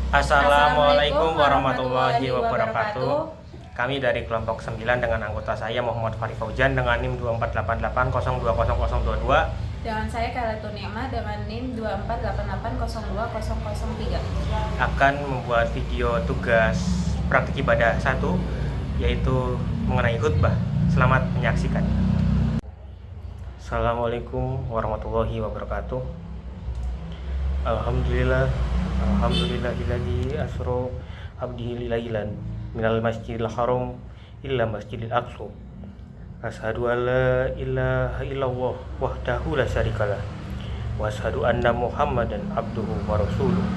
Assalamualaikum warahmatullahi wabarakatuh. Kami dari kelompok 9 dengan anggota saya Muhammad Fari Faujan dengan NIM 2488020022 dengan saya Kailatul Ni'mah dengan NIM 2488020003 akan membuat video tugas praktik ibadah 1 yaitu mengenai khutbah. Selamat menyaksikan. Assalamualaikum warahmatullahi wabarakatuh. Alhamdulillahilladzi asra abdihi lailan minal masjidil haram illa masjidil aqsa. Asyhadu an la ilaha illallah wahdahu la syarikalah wa asyhadu anna Muhammadan abduhu wa rasuluh.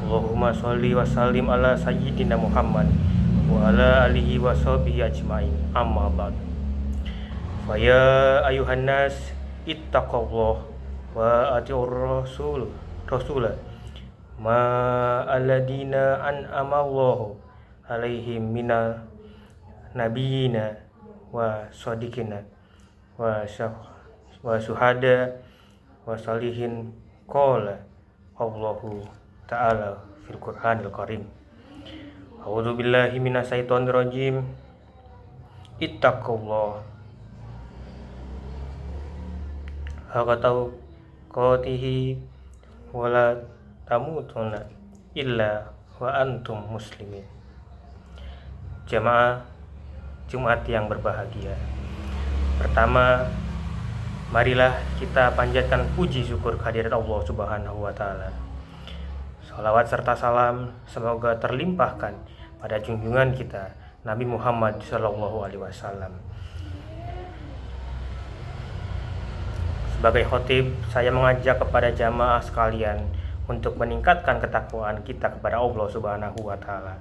Allahumma sholli wa sallim ala sayyidina Muhammad wa ala alihi wa sahbihi ajmain. Amma ba'd. Fa ya ayuhan nas ittaqullah wa atiur rasulah ma alladina an'amallahu alaihim minal nabiyina wa sadiqina wa syuhada wa salihin. Qala Allahu ta'ala fil Qur'anil Karim. A'udzu billahi minasyaitonir rajim. Ittaqullah haqqa tuqatih wala tamutunna illa wa antum muslimin. Jamaah Jumat yang berbahagia, pertama, marilah kita panjatkan puji syukur kehadirat Allah Subhanahu wa Ta'ala. Salawat serta salam semoga terlimpahkan pada junjungan kita Nabi Muhammad Sallallahu Alaihi Wasallam. Sebagai khotib, saya mengajak kepada jamaah sekalian untuk meningkatkan ketakwaan kita kepada Allah Subhanahu wa Ta'ala.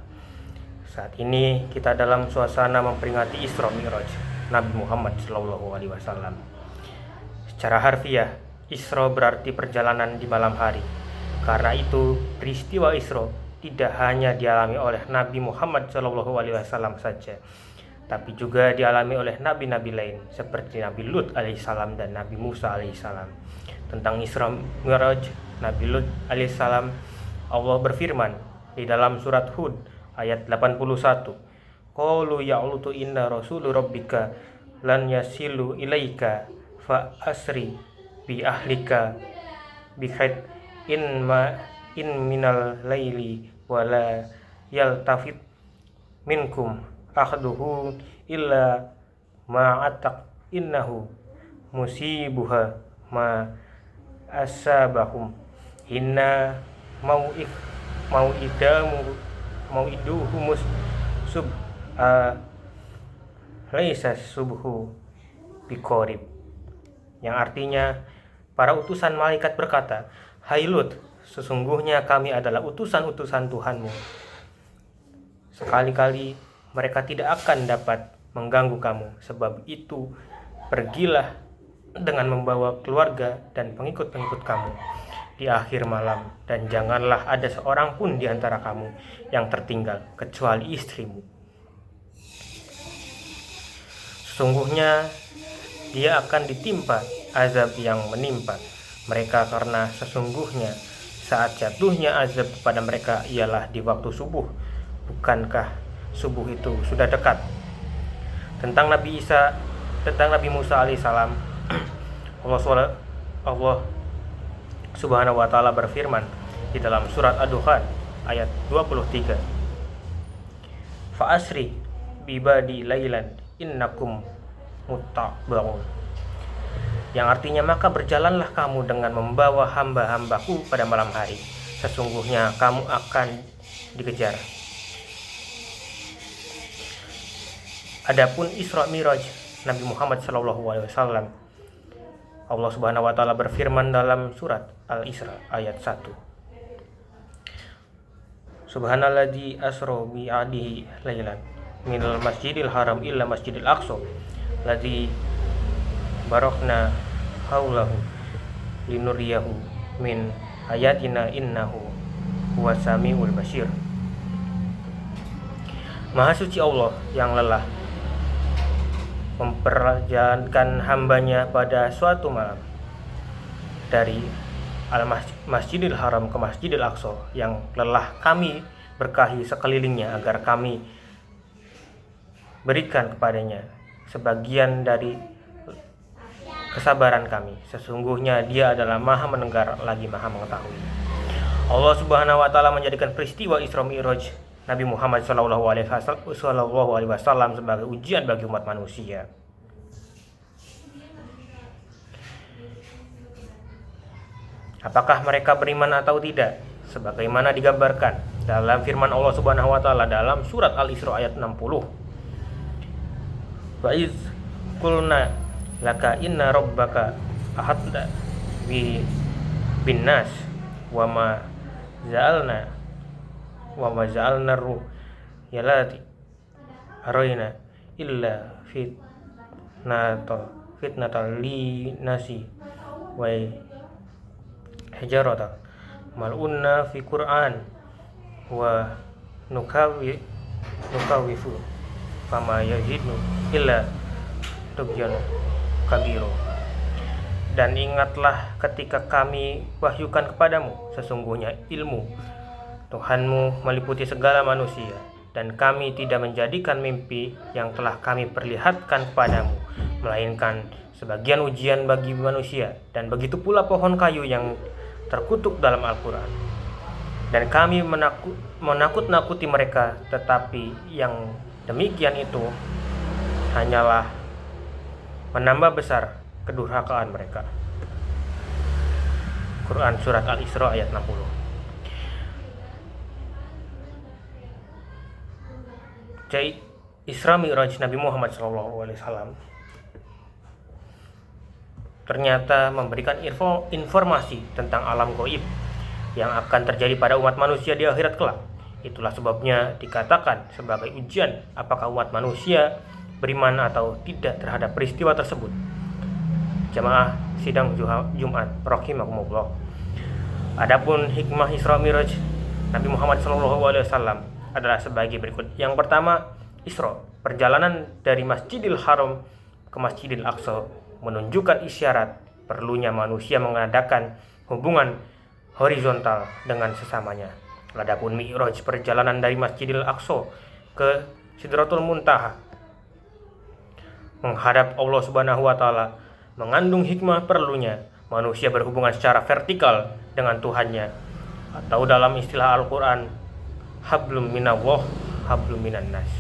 Saat ini kita dalam suasana memperingati Isra Mi'raj Nabi Muhammad Sallallahu Alaihi Wasallam. Secara harfiah, Isra berarti perjalanan di malam hari. Karena itu, peristiwa Isra tidak hanya dialami oleh Nabi Muhammad Sallallahu Alaihi Wasallam saja, tapi juga dialami oleh nabi-nabi lain seperti Nabi Lut alaihissalam dan Nabi Musa alaihissalam. Tentang Isra Mi'raj Nabi Lut alaihissalam, Allah berfirman di dalam surat Hud ayat 81, qalu ya Lutu inna rasulu rabbika lan yasilu ilaika fa asri bi ahlika bi khaid in minal laili wala yaltafit minkum ahaduhu illa ma'atak innahu musibuha ma asabahum inna mau'iduhumus laisa subhu biqorib, yang artinya para utusan malaikat berkata, hai Lut, sesungguhnya kami adalah utusan-utusan Tuhanmu. Sekali-kali mereka tidak akan dapat mengganggu kamu. Sebab itu, pergilah dengan membawa keluarga dan pengikut-pengikut kamu di akhir malam, dan janganlah ada seorang pun di antara kamu yang tertinggal kecuali istrimu. Sesungguhnya dia akan ditimpa azab yang menimpa mereka, karena sesungguhnya saat jatuhnya azab kepada mereka ialah di waktu subuh. Bukankah subuh itu sudah dekat? Tentang Nabi Musa alaihissalam, Allah Subhanahu wa Ta'ala berfirman di dalam surat Ad-Dukhan ayat 23, fa asri bi ibadi lailan innakum muttabaun, yang artinya maka berjalanlah kamu dengan membawa hamba-hambaku pada malam hari, sesungguhnya kamu akan dikejar. Adapun Isra Mi'raj Nabi Muhammad Sallallahu Alaihi Wasallam, Allah Subhanahu wa Ta'ala berfirman dalam surat Al-Isra ayat 1, Subhanalladzi asra bi 'abdihi lailan minal masjidil haram illa masjidil aqsa ladzi barakna haulahu linuriyahu min ayatina innahu huwas samiul basir. Maha suci Allah yang lelah memperjalankan hambanya pada suatu malam dari Masjidil Haram ke Masjidil Aqsa yang telah kami berkahi sekelilingnya, agar kami berikan kepadanya sebagian dari kesabaran kami. Sesungguhnya Dia adalah Maha mendengar lagi Maha mengetahui. Allah Subhanahu wa taala menjadikan peristiwa Isra Mi'raj Nabi Muhammad SAW sebagai ujian bagi umat manusia. Apakah mereka beriman atau tidak? Sebagaimana digambarkan dalam firman Allah Subhanahu wa taala dalam surat Al-Isra ayat 60. Wa iz qulna laka inna rabbaka ahadda bin nas wa ma ja'alna ru'yalati araina illa fitnatal linasi wa hijaratan mal'unna fi Qur'an wa nukawifu fama yazidu illa tughyan kabiro. Dan ingatlah ketika kami wahyukan kepadamu, sesungguhnya ilmu Tuhanmu meliputi segala manusia, dan kami tidak menjadikan mimpi yang telah kami perlihatkan kepadamu melainkan sebagian ujian bagi manusia, dan begitu pula pohon kayu yang terkutuk dalam Al-Quran. Dan kami menakut-nakuti mereka, tetapi yang demikian itu hanyalah menambah besar kedurhakaan mereka. Quran surat Al-Isra ayat 60. Jadi Isra Mi'raj Nabi Muhammad SAW ternyata memberikan informasi tentang alam gaib yang akan terjadi pada umat manusia di akhirat kelak. Itulah sebabnya dikatakan sebagai ujian apakah umat manusia beriman atau tidak terhadap peristiwa tersebut. Jamaah sidang Jumat rahimakumullah. Adapun hikmah Isra Mi'raj Nabi Muhammad SAW adalah sebagai berikut. Yang pertama, Isra, perjalanan dari Masjidil Haram ke Masjidil Aqsa, menunjukkan isyarat perlunya manusia mengadakan hubungan horizontal dengan sesamanya. Adapun Mi'raj, perjalanan dari Masjidil Aqsa ke Sidratul Muntaha menghadap Allah Subhanahu wa taala, mengandung hikmah perlunya manusia berhubungan secara vertikal dengan Tuhannya, atau dalam istilah Al-Quran, hablum minallah hablum minan nas.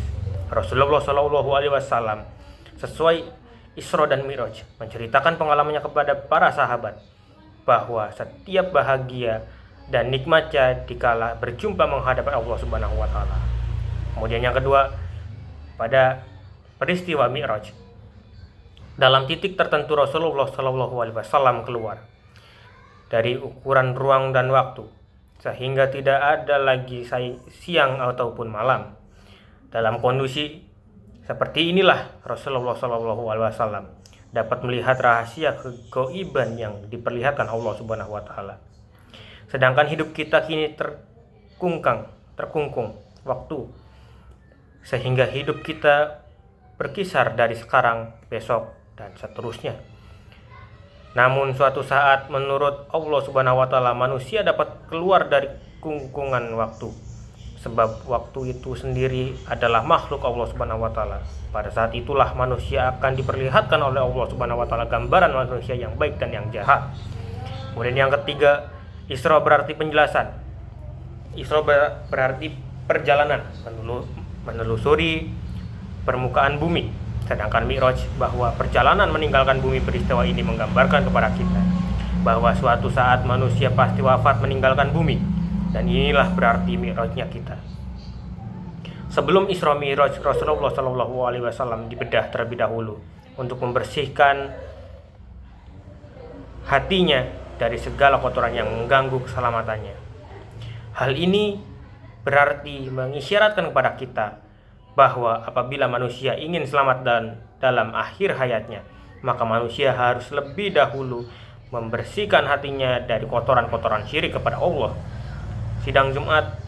Rasulullah SAW sesuai Isra dan Mi'raj menceritakan pengalamannya kepada para sahabat bahwa setiap bahagia dan nikmatnya dikala berjumpa menghadap Allah Subhanahu wa taala. Kemudian yang kedua, pada peristiwa Mi'raj, dalam titik tertentu Rasulullah SAW keluar dari ukuran ruang dan waktu, sehingga tidak ada lagi siang ataupun malam. Dalam kondisi seperti inilah Rasulullah SAW dapat melihat rahasia kegaiban yang diperlihatkan Allah Subhanahu wa taala. Sedangkan hidup kita kini terkungkung waktu, sehingga hidup kita berkisar dari sekarang, besok, dan seterusnya. Namun suatu saat menurut Allah Subhanahu wa taala manusia dapat keluar dari kungkungan waktu, sebab waktu itu sendiri adalah makhluk Allah Subhanahu wa taala. Pada saat itulah manusia akan diperlihatkan oleh Allah Subhanahu wa taala gambaran manusia yang baik dan yang jahat. Kemudian yang ketiga, Isra berarti penjelasan. Isra berarti perjalanan menelusuri permukaan bumi. Sedangkan Mi'raj bahwa perjalanan meninggalkan bumi. Peristiwa ini menggambarkan kepada kita bahwa suatu saat manusia pasti wafat meninggalkan bumi, dan inilah berarti Mi'rajnya kita. Sebelum Isra Mi'raj, Rasulullah SAW dibedah terlebih dahulu untuk membersihkan hatinya dari segala kotoran yang mengganggu keselamatannya. Hal ini berarti mengisyaratkan kepada kita bahwa apabila manusia ingin selamat dalam akhir hayatnya, maka manusia harus lebih dahulu membersihkan hatinya dari kotoran-kotoran syirik kepada Allah. Sidang Jumat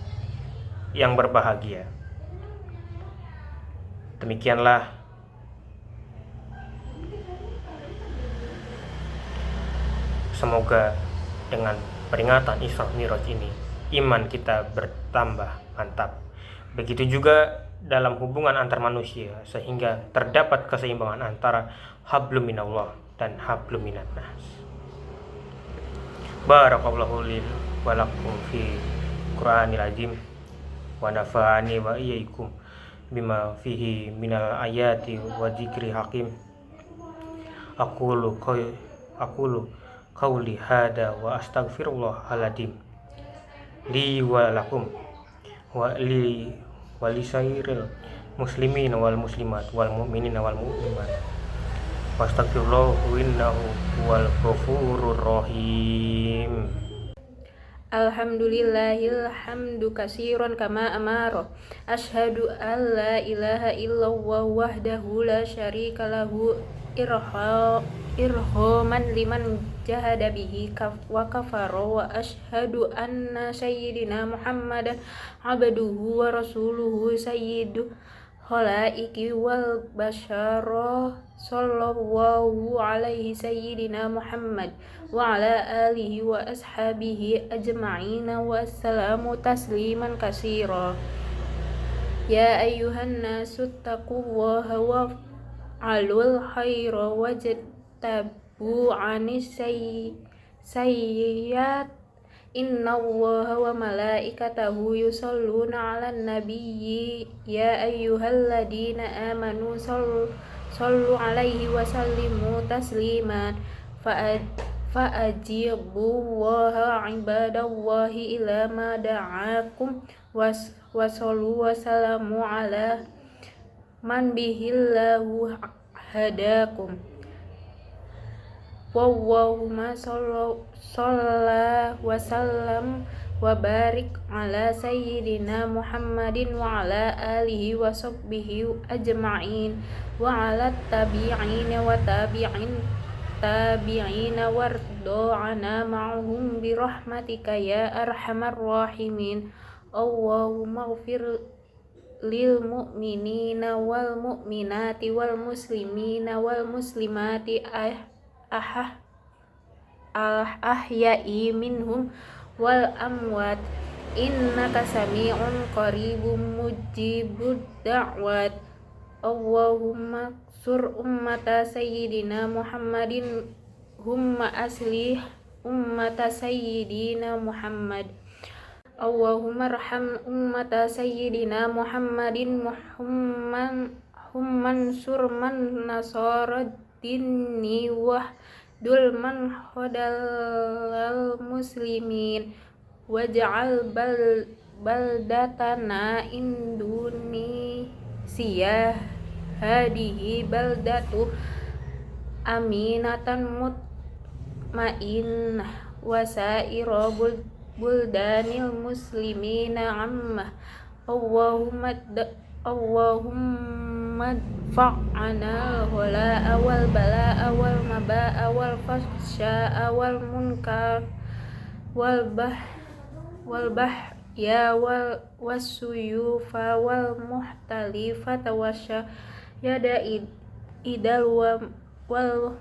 yang berbahagia, demikianlah semoga Dengan peringatan Isra Mi'raj ini, iman kita bertambah mantap. Begitu juga dalam hubungan antar manusia, sehingga terdapat keseimbangan antara hablum minallah dan hablum minan nas. Barakallahu li wa lakum fi Qur'anil azim wa nafa'ani wa iyyakum bima fihi minal ayati wa dzikri hakim. Aqulu qauli hada wa astaghfirullahaladzim li wa lakum wa lisairil muslimin wal muslimat wal mu'minin wal mu'minat wastaghfirullahu innahu huwal ghafurur rahim. Alhamdulillahil hamdu katsiran kama amara. Asyhadu an la ilaha illallah wahdahu la syarika lahu irhaman liman jahada bihi wa kafara. Wa asyhadu anna sayyidina Muhammadan abduhu wa rasuluhu sayyidu khalaiki wal basyara. Sallallahu alaihi sayyidina Muhammad wa ala alihi wa ashabihi ajma'ina wa assalamu tasliman katsira. Ya ayyuhan nasu taqullaha wa alul khaira wajtabu anis sayyiat. Innallaha wa malaikatahu yusholluna 'alan nabiyyi ya ayyuhalladzina amanu sallu 'alaihi wa sallimu tasliman. Fa'ajibullaha ibadallahi ila ma da'akum wa sallu wa salamu 'ala man bihillahu hadakum. Wallahumma shalla wa sallam wa barik ala sayyidina Muhammadin wa ala alihi wa sahbihi ajma'in wa ala tabi'ina wa tabi'ina wardo'ana ma'hum birahmatika ya arhamar rahimin. Allahumma ghfir lil mu'minina wal mu'minati wal muslimina wal muslimati ahya'i minhum wal amwat innaka sami'un qaribun mujibud da'wat. Allahumma sur ummata sayyidina Muhammadin humma aslih ummata sayyidina Muhammad. Allahumma arham ummata sayyidina Muhammadin humman sur man nasara dini wahdul man khodalal muslimin waj'al baldatana Indonesia hadihi baldatu aminatan mutmainnah wasaira buldanil muslimina amma. Allahumma fa'ana wala awal bala awal maba awal fasya awal munkar wal ya wal wasuyufa wal muhtalifata wasya yada idal wal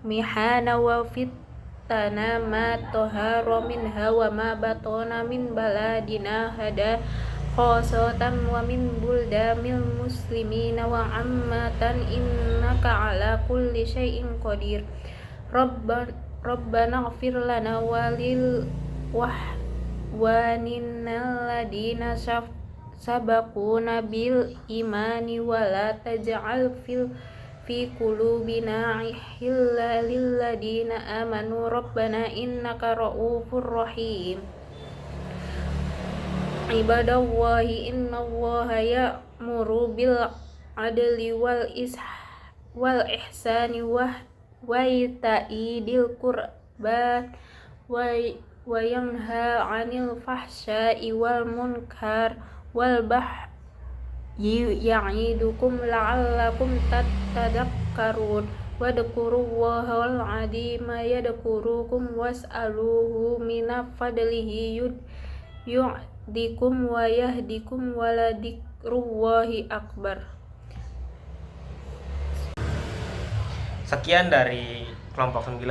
mihana wa fitana ma tohara minha wa ma batona min baladina hada khosatan wa min buldamil muslimina wa ammatan innaka ala kulli syai'in qadir. Rabbana ighfir lana walil wahwaninal ladina sabaquna bil imani wa la taj'al fi qulubina ghillan lil ladina amanu rabbana innaka ra'ufur rahim. Ibadallahi innallaha ya'muru bil adli wal ihsani wa ita'i dil qurba wa yanha 'anil fahsya'i wal munkar wal bagyi ya'idukum la'allakum tadhakkarun. Wadhkurullahal 'azima yadhkurukum was'aluhu min fadlihi yu'dikum wa yahdikum wa la dzikrullahi akbar. Sekian dari kelompok 9,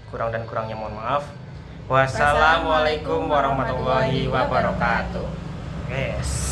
kurang dan kurangnya mohon maaf. Wassalamualaikum warahmatullahi wabarakatuh. Yes.